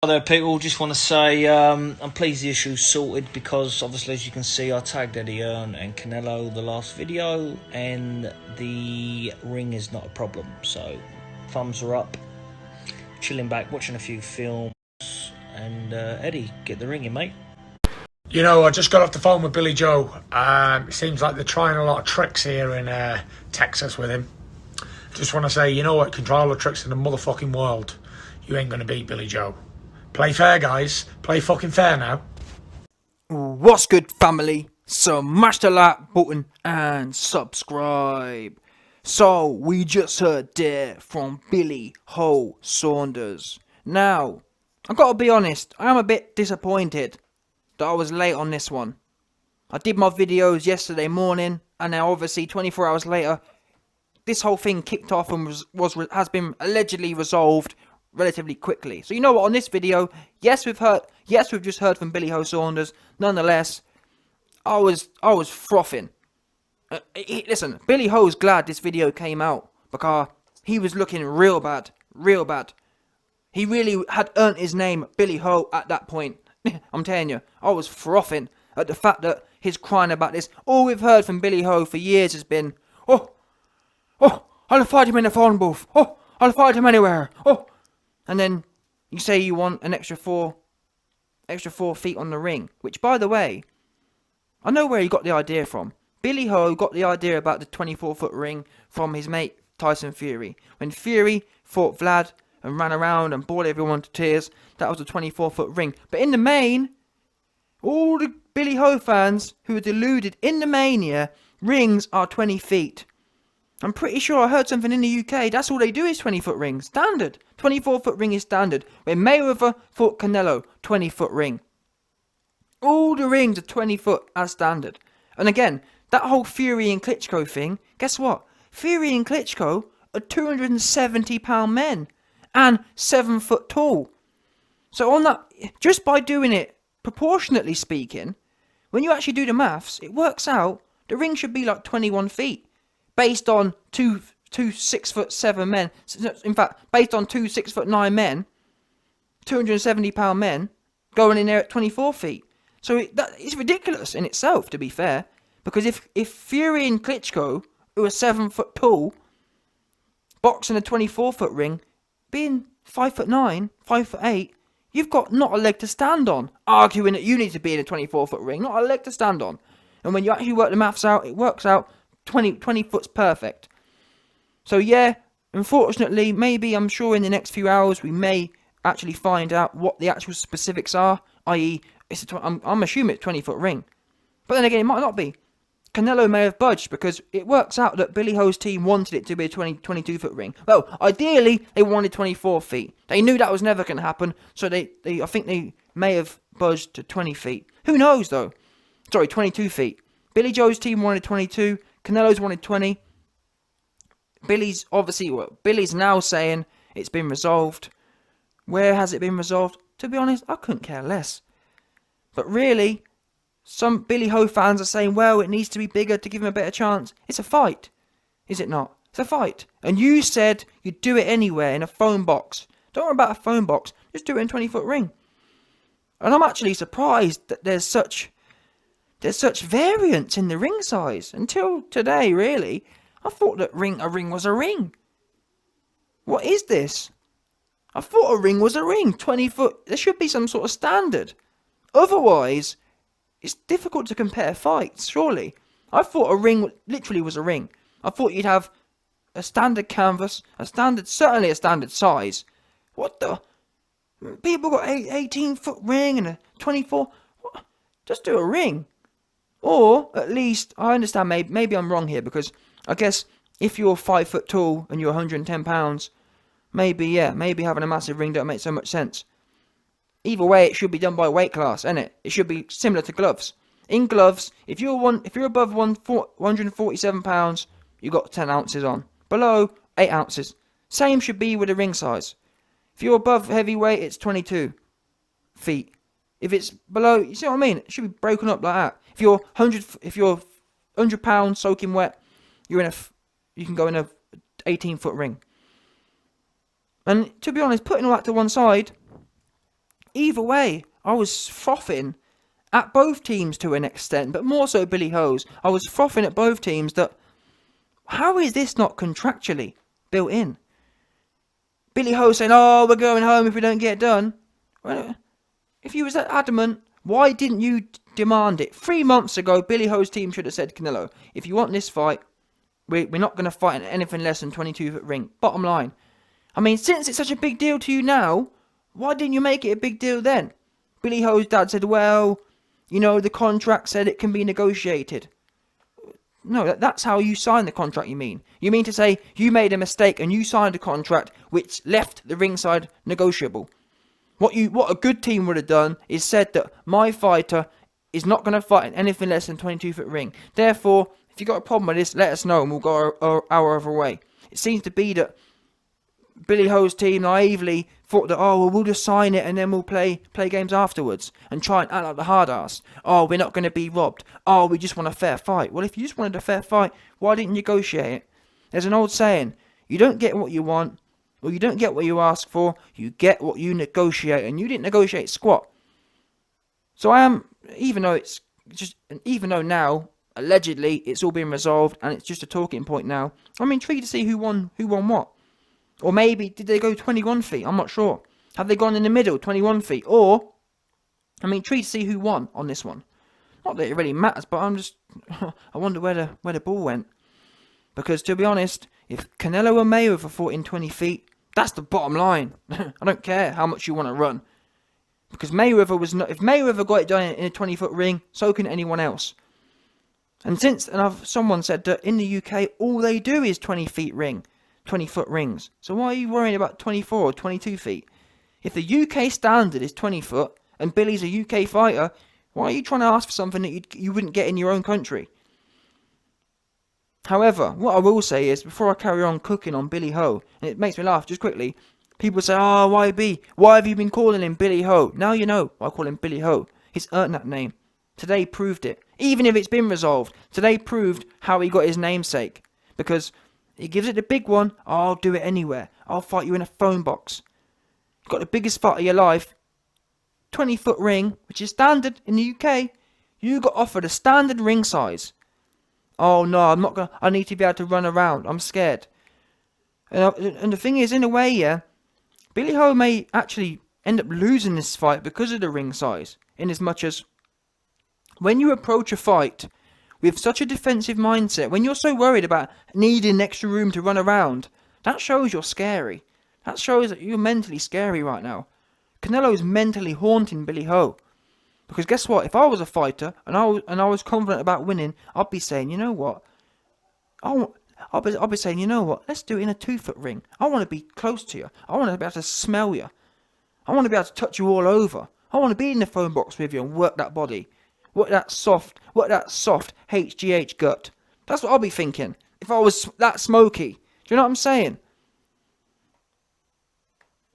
Hi there, people. Just want to say I'm pleased the issue's sorted because obviously, as you can see, I tagged Eddie Earn and Canelo the last video, and the ring is not a problem. So, thumbs are up. Chilling back, watching a few films, and Eddie, get the ring in, mate. You know, I just got off the phone with Billy Joe. It seems like they're trying a lot of tricks here in Texas with him. Just want to say, you know what? Control the tricks in the motherfucking world. You ain't going to beat Billy Joe. Play fair, guys. Play fucking fair now. What's good, family? Smash the like button and subscribe. So, we just heard there from Billy Ho Saunders. Now, I've got to be honest, I am a bit disappointed that I was late on this one. I did my videos yesterday morning, and now obviously 24 hours later, this whole thing kicked off and has been allegedly resolved relatively quickly. So you know what, on this video, yes we've just heard from Billy Ho Saunders. Nonetheless, I was frothing. Listen, Billy Ho's glad this video came out because he was looking real bad. He really had earned his name, Billy Ho, at that point. I'm telling you, I was frothing at the fact that he's crying about this. All we've heard from Billy Ho for years has been, oh, I'll fight him in the phone booth. Oh, I'll fight him anywhere. Oh, and then you say you want an extra four feet on the ring. Which, by the way, I know where he got the idea from. Billy Ho got the idea about the 24-foot ring from his mate Tyson Fury. When Fury fought Vlad and ran around and bored everyone to tears, that was a 24-foot ring. But in the main, all the Billy Ho fans who are deluded, in the mania, rings are 20 feet. I'm pretty sure I heard something in the UK, that's all they do is 20-foot rings. Standard. 24-foot ring is standard. When Mayweather fought Canelo, 20-foot ring. All the rings are 20 foot as standard. And again, that whole Fury and Klitschko thing, guess what? Fury and Klitschko are 270-pound men and 7 foot tall. So on that, just by doing it proportionately speaking, when you actually do the maths, it works out the ring should be like 21 feet. Based on two 6'7" men, in fact, based on 2 6'9" men, 270-pound men, going in there at 24 feet. So it's ridiculous in itself, to be fair, because if Fury and Klitschko, who are 7 foot tall, box in a 24-foot ring, being 5'9", 5'8", you've got not a leg to stand on, arguing that you need to be in a 24-foot ring, not a leg to stand on. And when you actually work the maths out, it works out 20 foot's perfect. So yeah, unfortunately, maybe I'm sure in the next few hours we may actually find out what the actual specifics are, i.e. I'm assuming it's a 20-foot ring. But then again, it might not be. Canelo may have budged because it works out that Billy Ho's team wanted it to be a 22-foot ring. Well, ideally, they wanted 24 feet. They knew that was never going to happen, so I think they may have budged to 20 feet. Who knows, though? Sorry, 22 feet. Billy Joe's team wanted 22. Canelo's wanted 20. Billy's now saying it's been resolved. Where has it been resolved? To be honest, I couldn't care less. But really, some Billy Ho fans are saying, well, it needs to be bigger to give him a better chance. It's a fight. Is it not? It's a fight. And you said you'd do it anywhere in a phone box. Don't worry about a phone box. Just do it in a 20-foot ring. And I'm actually surprised that there's such variance in the ring size. Until today, really, I thought that a ring was a ring. What is this? I thought a ring was a ring. 20 foot. There should be some sort of standard. Otherwise, it's difficult to compare fights, surely. I thought a ring literally was a ring. I thought you'd have a standard canvas, certainly a standard size. What the? People got 18-foot ring and a 24. What? Just do a ring. Or, at least, I understand, maybe I'm wrong here, because I guess if you're 5 foot tall and you're 110 pounds, maybe having a massive ring don't make so much sense. Either way, it should be done by weight class, innit? It should be similar to gloves. In gloves, if you're above 147 pounds, you got 10 ounces on. Below, 8 ounces. Same should be with the ring size. If you're above heavyweight, it's 22 feet. If it's below, you see what I mean? It should be broken up like that. If you're 100 pounds soaking wet, you can go in a 18-foot ring. And to be honest, putting all that to one side, Either way, I was frothing at both teams to an extent, but more so Billy Ho's. I was frothing at both teams that, how is this not contractually built in? Billy Ho saying, oh, we're going home if we don't get it done. Well, if you was that adamant, why didn't you demand it? 3 months ago, Billy Ho's team should have said, Canelo, if you want this fight, we're not going to fight in anything less than 22-foot ring. Bottom line. I mean, since it's such a big deal to you now, why didn't you make it a big deal then? Billy Ho's dad said, well, you know, the contract said it can be negotiated. No, that's how you sign the contract, you mean. You mean to say you made a mistake and you signed a contract which left the ringside negotiable. What a good team would have done is said that my fighter is not going to fight in anything less than 22-foot ring. Therefore, if you've got a problem with this, let us know and we'll go our other way. It seems to be that Billy Ho's team naively thought that, oh, well, we'll just sign it and then we'll play games afterwards and try and act like the hard ass. Oh, we're not going to be robbed. Oh, we just want a fair fight. Well, if you just wanted a fair fight, why didn't you negotiate it? There's an old saying, you don't get what you want, or you don't get what you ask for, you get what you negotiate, and you didn't negotiate squat. So I am, even though now, allegedly, it's all been resolved and it's just a talking point now, I'm intrigued to see who won what. Or maybe, did they go 21 feet? I'm not sure. Have they gone in the middle, 21 feet? Or, I'm intrigued to see who won on this one. Not that it really matters, but I'm just, I wonder where the ball went. Because, to be honest, if Canelo and Mayweather fought in 20 feet, that's the bottom line. I don't care how much you want to run. Because Mayweather was not, if Mayweather got it done in a 20-foot ring, so can anyone else. And someone said that in the UK, all they do is 20 feet ring. 20-foot rings. So why are you worrying about 24 or 22 feet? If the UK standard is 20 foot and Billy's a UK fighter, why are you trying to ask for something that you wouldn't get in your own country? However, what I will say is, before I carry on cooking on Billy Ho, and it makes me laugh just quickly, people say, oh, YB, why have you been calling him Billy Ho? Now you know why I call him Billy Ho. He's earned that name. Today proved it. Even if it's been resolved, today proved how he got his namesake. Because he gives it the big one, I'll do it anywhere. I'll fight you in a phone box. You've got the biggest fight of your life. 20-foot ring, which is standard in the UK. You got offered a standard ring size. Oh no, I'm not gonna. I need to be able to run around. I'm scared. And the thing is, in a way, yeah, Billy Ho may actually end up losing this fight because of the ring size. In as much as when you approach a fight with such a defensive mindset, when you're so worried about needing extra room to run around, that shows you're scary. That shows that you're mentally scary right now. Canelo's mentally haunting Billy Ho. Because guess what? If I was a fighter and I was confident about winning, I'd be saying, you know what? I'll be saying, you know what? Let's do it in a 2-foot ring. I want to be close to you. I want to be able to smell you. I want to be able to touch you all over. I want to be in the phone box with you and work that body. Work that soft HGH gut. That's what I'll be thinking. If I was that smoky. Do you know what I'm saying?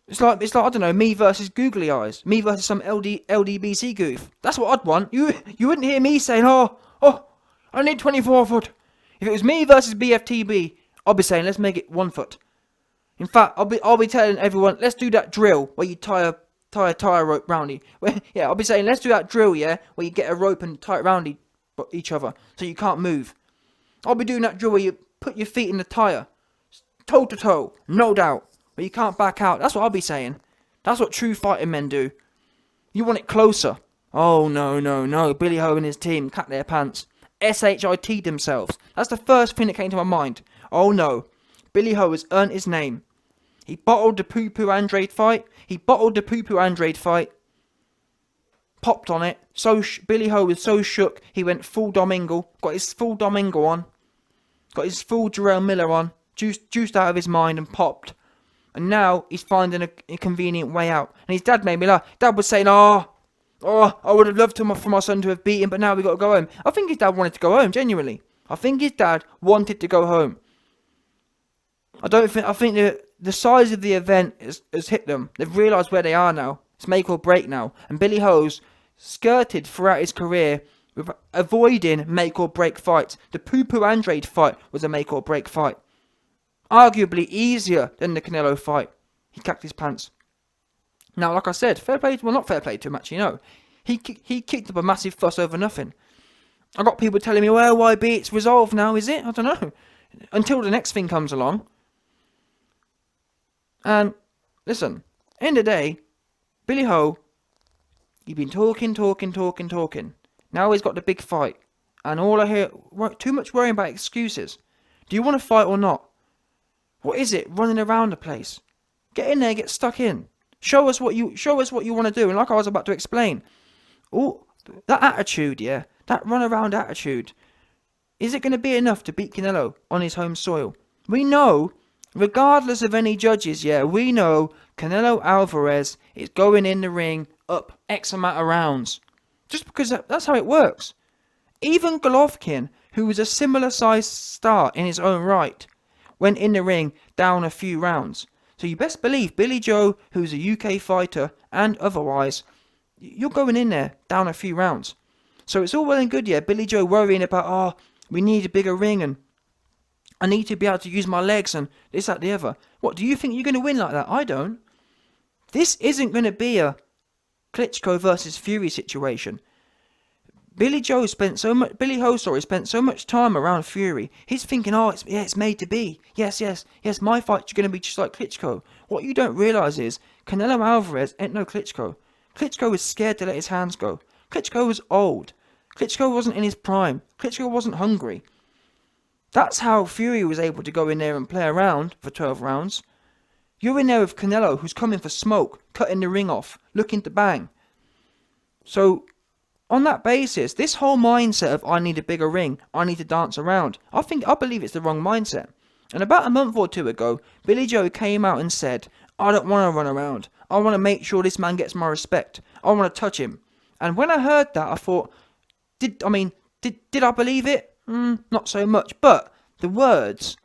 It's like I don't know, me versus googly eyes. Me versus some LDBC goof. That's what I'd want. You wouldn't hear me saying, oh, I need 24 foot. If it was me versus BFTB, I'd be saying, let's make it 1 foot. In fact, I'll be telling everyone, let's do that drill where you tie a tire rope round you. Yeah, I'll be saying, let's do that drill, yeah, where you get a rope and tie it round each other so you can't move. I'll be doing that drill where you put your feet in the tire, toe to toe, no doubt, where you can't back out. That's what I'll be saying. That's what true fighting men do. You want it closer. Oh, no. Billy Ho and his team cut their pants. SHIT themselves. That's the first thing that came to my mind. Oh, no. Billy Ho has earned his name. He bottled the Poo Andrade fight. Popped on it. Billy Ho was so shook, he went full Domingo. Got his full Domingo on. Got his full Jarrell Miller on. Juiced out of his mind and popped. And now he's finding a convenient way out. And his dad made me laugh. Dad was saying, oh, I would have loved for my son to have beat him, but now we got to go home. I think his dad wanted to go home, genuinely. I think his dad wanted to go home. I think the size of the event has hit them. They've realised where they are now. It's make or break now. And Billy Ho's skirted throughout his career with avoiding make or break fights. The Poo Andrade fight was a make or break fight. Arguably easier than the Canelo fight. He cacked his pants. Now, like I said, fair play, well, not fair play to him, actually, no. He kicked up a massive fuss over nothing. I got people telling me, well, YB, it's resolved now, is it? I don't know. Until the next thing comes along. And, listen, end of the day, Billy Ho, he's been talking. Now he's got the big fight. And all I hear, too much worrying about excuses. Do you want to fight or not? What is it, running around the place? Get in there, get stuck in. Show us what you want to do. And like I was about to explain, that attitude, yeah, that run around attitude, is it going to be enough to beat Canelo on his home soil? We know, regardless of any judges, yeah, we know Canelo Alvarez is going in the ring up X amount of rounds. Just because that's how it works. Even Golovkin, who was a similar sized star in his own right, went in the ring down a few rounds. So you best believe Billy Joe, who's a UK fighter and otherwise, you're going in there down a few rounds. So it's all well and good, yeah, Billy Joe worrying about, we need a bigger ring and I need to be able to use my legs and this, that, the other. What, do you think you're going to win like that? I don't. This isn't going to be a Klitschko versus Fury situation. Billy Ho spent so much time around Fury. He's thinking, it's made to be. Yes, my fight's going to be just like Klitschko. What you don't realise is, Canelo Alvarez ain't no Klitschko. Klitschko was scared to let his hands go. Klitschko was old. Klitschko wasn't in his prime. Klitschko wasn't hungry. That's how Fury was able to go in there and play around for 12 rounds. You're in there with Canelo, who's coming for smoke, cutting the ring off, looking to bang. So, on that basis, this whole mindset of I need a bigger ring, I need to dance around, I believe it's the wrong mindset. And about a month or two ago, Billy Joe came out and said, I don't want to run around. I want to make sure this man gets my respect. I want to touch him. And when I heard that, I thought, did I believe it? Not so much. But the words,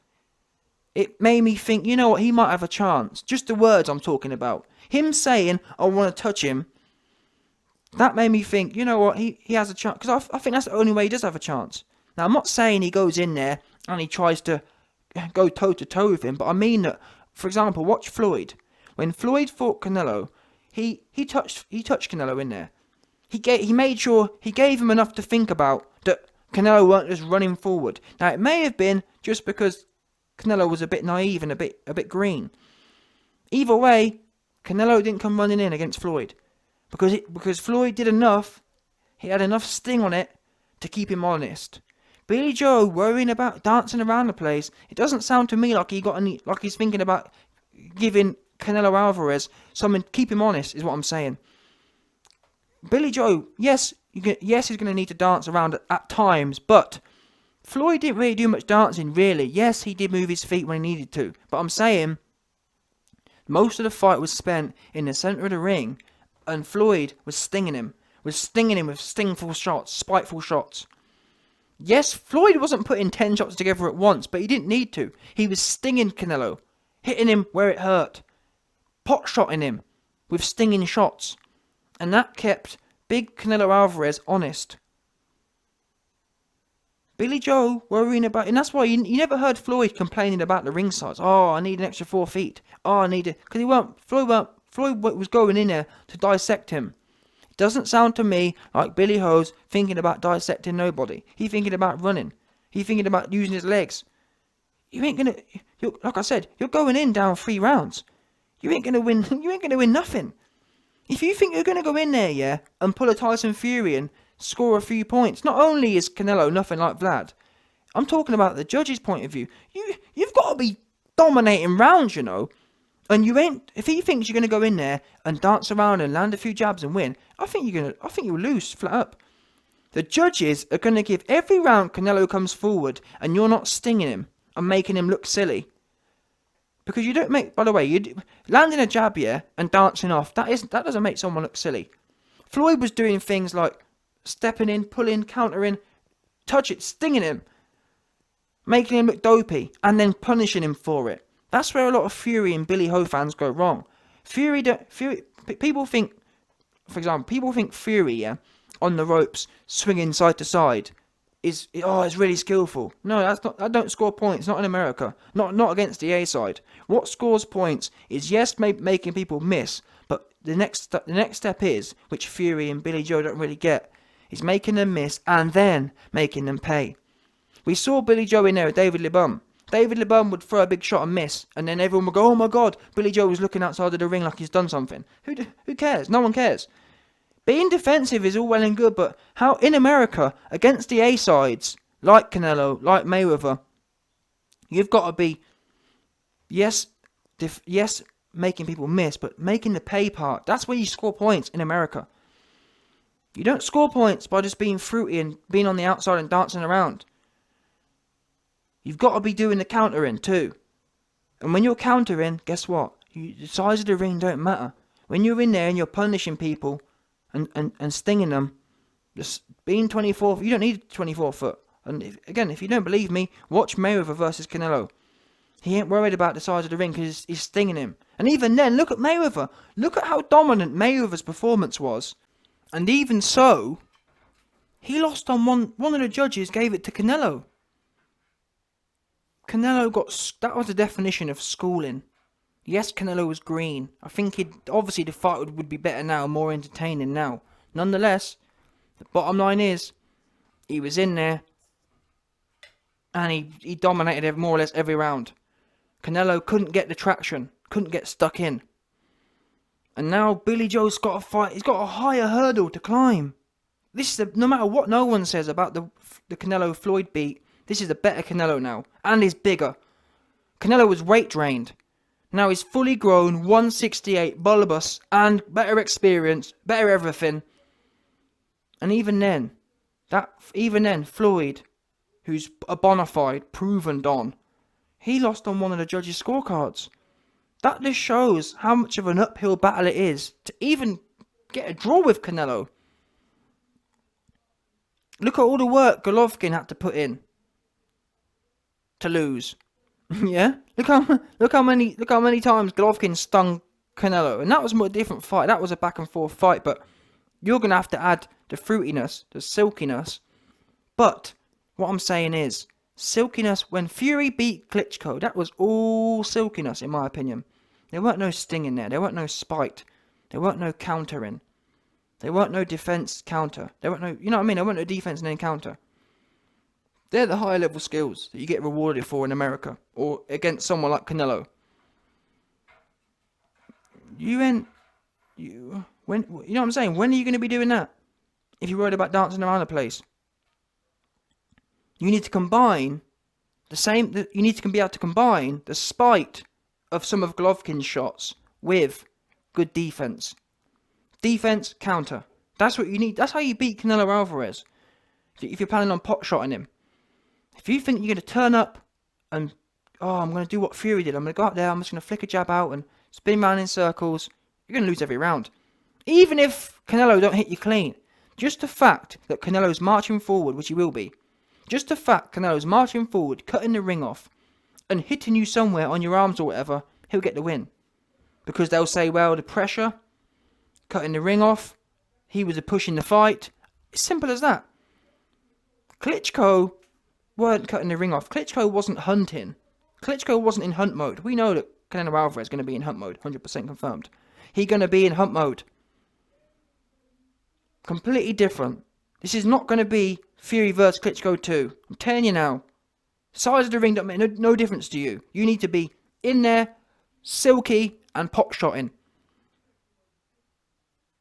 it made me think, you know what, he might have a chance. Just the words I'm talking about. Him saying, I want to touch him, that made me think, you know what, he has a chance. Because I think that's the only way he does have a chance. Now, I'm not saying he goes in there and he tries to go toe-to-toe with him. But I mean that, for example, watch Floyd. When Floyd fought Canelo, he touched Canelo in there. He made sure he gave him enough to think about, that Canelo weren't just running forward. Now, it may have been just because Canelo was a bit naive and a bit green. Either way, Canelo didn't come running in against Floyd. Because Floyd did enough, he had enough sting on it to keep him honest. Billy Joe worrying about dancing around the place, it doesn't sound to me like he's thinking about giving Canelo Alvarez something to keep him honest, is what I'm saying. Billy Joe, yes, he's going to need to dance around at times, but Floyd didn't really do much dancing, really. Yes, he did move his feet when he needed to, but I'm saying most of the fight was spent in the centre of the ring, and Floyd was stinging him with stingful shots, spiteful shots. Yes, Floyd wasn't putting 10 shots together at once, but he didn't need to. He was stinging Canelo, hitting him where it hurt, pot-shotting him with stinging shots. And that kept big Canelo Alvarez honest. Billy Joe worrying about, and that's why you never heard Floyd complaining about the ring size. Oh, I need an extra 4 feet. Oh, I need it. Because Floyd was going in there to dissect him. It doesn't sound to me like Billy Ho's thinking about dissecting nobody. He's thinking about running. He's thinking about using his legs. Like I said, you're going in down 3 rounds. You ain't gonna win. You ain't gonna win nothing. If you think you're gonna go in there, yeah, and pull a Tyson Fury and score a few points, not only is Canelo nothing like Vlad, I'm talking about the judge's point of view. You've got to be dominating rounds, you know. And you ain't. If he thinks you're gonna go in there and dance around and land a few jabs and win, I think you'll lose flat up. The judges are gonna give every round Canelo comes forward, and you're not stinging him and making him look silly. Because you don't make. By the way, landing a jab, yeah, and dancing off. That doesn't make someone look silly. Floyd was doing things like stepping in, pulling, countering, touch it, stinging him, making him look dopey, and then punishing him for it. That's where a lot of Fury and Billy Ho fans go wrong. People think, for example, Fury, yeah, on the ropes, swinging side to side, it's really skillful. No, that don't score points. Not in America. Not against the A side. What scores points is yes, making people miss, but the next step is, which Fury and Billy Joe don't really get, is making them miss and then making them pay. We saw Billy Joe in there with David LeBum. David LeBum would throw a big shot and miss, and then everyone would go, "Oh my God, Billy Joe was looking outside of the ring like he's done something." Who cares? No one cares. Being defensive is all well and good, but how in America, against the A-sides, like Canelo, like Mayweather, you've got to be, yes, making people miss, but making the pay part. That's where you score points in America. You don't score points by just being fruity and being on the outside and dancing around. You've got to be doing the countering too. And when you're countering, guess what? The size of the ring don't matter. When you're in there and you're punishing people and stinging them, just being 24, you don't need 24 foot. And if you don't believe me, watch Mayweather versus Canelo. He ain't worried about the size of the ring because he's stinging him. And even then, look at Mayweather. Look at how dominant Mayweather's performance was. And even so, he lost on one of the judges gave it to Canelo. Canelo that was the definition of schooling. Yes, Canelo was green. I think obviously the fight would be better now, more entertaining now. Nonetheless, the bottom line is, he was in there, and he dominated more or less every round. Canelo couldn't get the traction, couldn't get stuck in. And now Billy Joe's got a fight. He's got a higher hurdle to climb. No matter what no one says about the Canelo Floyd beat, this is a better Canelo now, and he's bigger. Canelo was weight drained. Now he's fully grown, 168, bulbous, and better experience, better everything. And even then, Floyd, who's a bona fide, proven don, he lost on one of the judges' scorecards. That just shows how much of an uphill battle it is to even get a draw with Canelo. Look at all the work Golovkin had to put in to lose. Yeah, look how many times Golovkin stung Canelo, and that was a more different fight. That was a back and forth fight, but you're gonna have to add the fruitiness, the silkiness. But what I'm saying is, silkiness when Fury beat Klitschko, that was all silkiness in my opinion. There weren't no sting in there. There weren't no spite. There weren't no countering. There weren't no defense counter. There weren't no, you know what I mean? There weren't no defense and then counter. They're the higher level skills that you get rewarded for in America or against someone like Canelo. You know what I'm saying? When are you going to be doing that? If you're worried about dancing around the place, you need to combine you need to be able to combine the spite of some of Golovkin's shots with good defense. Defense, counter. That's what you need. That's how you beat Canelo Alvarez. If you're planning on pot-shotting him. If you think you're going to turn up and, I'm going to do what Fury did. I'm going to go out there, I'm just going to flick a jab out and spin around in circles. You're going to lose every round. Even if Canelo don't hit you clean. Just the fact that Canelo's marching forward, which he will be. Just the fact Canelo's marching forward, cutting the ring off, and hitting you somewhere on your arms or whatever, he'll get the win. Because they'll say, well, the pressure, cutting the ring off, he was pushing the fight. It's simple as that. Klitschko weren't cutting the ring off. Klitschko wasn't hunting. Klitschko wasn't in hunt mode. We know that Canelo Alvarez is going to be in hunt mode, 100% confirmed. He's going to be in hunt mode. Completely different. This is not going to be Fury vs Klitschko 2. I'm telling you now. Size of the ring don't make no difference to you. You need to be in there, silky, and pot-shotting.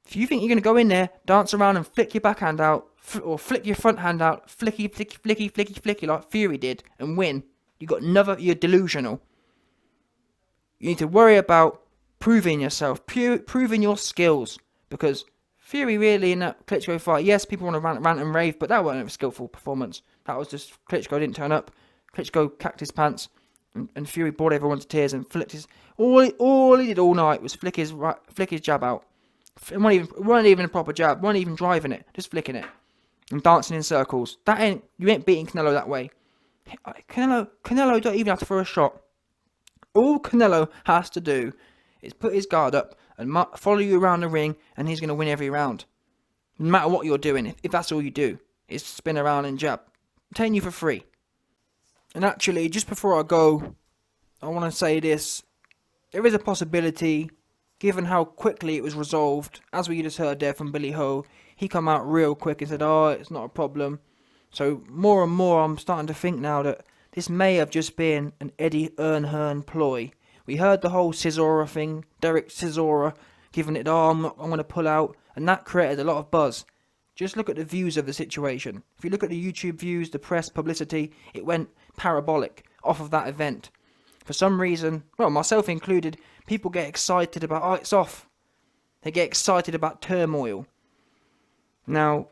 If you think you're going to go in there, dance around and flick your backhand out, or flick your front hand out, flicky, like Fury did, and win, you're delusional. You need to worry about proving yourself, proving your skills, because Fury really in that Klitschko fight, yes, people want to rant and rave, but that wasn't a skillful performance. That was just Klitschko didn't turn up. Klitschko cacked his pants, and Fury bored everyone to tears and flicked his. All he did all night was flick his jab out. It wasn't even a proper jab. Wasn't even driving it, just flicking it and dancing in circles. You ain't beating Canelo that way. Canelo don't even have to throw a shot. All Canelo has to do is put his guard up and follow you around the ring, and he's going to win every round. No matter what you're doing, if that's all you do, is spin around and jab. I'm telling you for free. And actually, just before I go, I want to say this. There is a possibility given how quickly it was resolved, as we just heard there from Billy Ho, he come out real quick and said, oh, it's not a problem. So more and more I'm starting to think now that this may have just been an Eddie Hearn ploy. We heard the whole Chisora thing, Derek Chisora giving it, oh, I'm going to pull out, and that created a lot of buzz. Just look at the views of the situation. If you look at the YouTube views, the press publicity, it went parabolic off of that event. For some reason, well, myself included, people get excited about, oh, it's off. They get excited about turmoil. Now,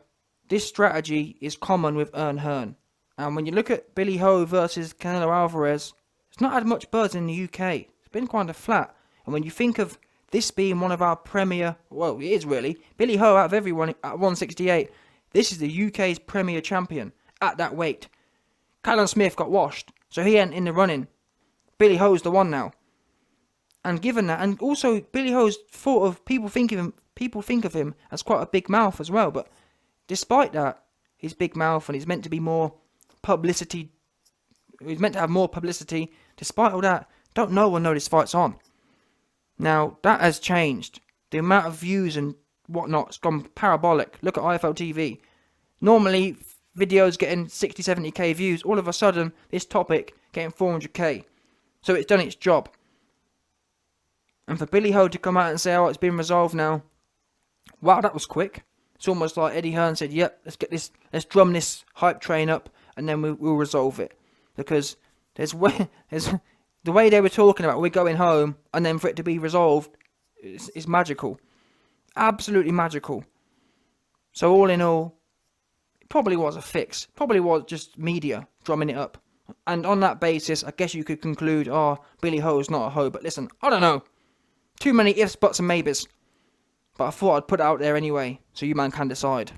this strategy is common with Hearn. And when you look at Billy Ho versus Canelo Alvarez, it's not had much buzz in the UK. It's been kind of flat. And when you think of this being one of our premier, well, it is really, Billy Ho out of everyone at 168, this is the UK's premier champion at that weight. Callum Smith got washed, so he ain't in the running. Billy Ho's the one now. And given that, and also Billy Ho's thought of, people think of him as quite a big mouth as well, but despite that, his big mouth, and he's meant to be more publicity, he's meant to have more publicity, despite all that, don't no one know this fight's on. Now, that has changed. The amount of views and whatnot has gone parabolic. Look at IFL TV. Normally, videos getting 60, 70k views. All of a sudden, this topic getting 400k. So it's done its job. And for Billy Ho to come out and say, oh, it's been resolved now. Wow, that was quick. It's almost like Eddie Hearn said, yep, let's drum this hype train up, and then we'll resolve it. Because there's the way they were talking about, we're going home, and then for it to be resolved, is magical. Absolutely magical. So all in all, it probably was a fix. Probably was just media drumming it up. And on that basis, I guess you could conclude, oh, Billy Ho is not a hoe. But listen, I don't know. Too many ifs, buts and maybes. But I thought I'd put it out there anyway, so you man can decide.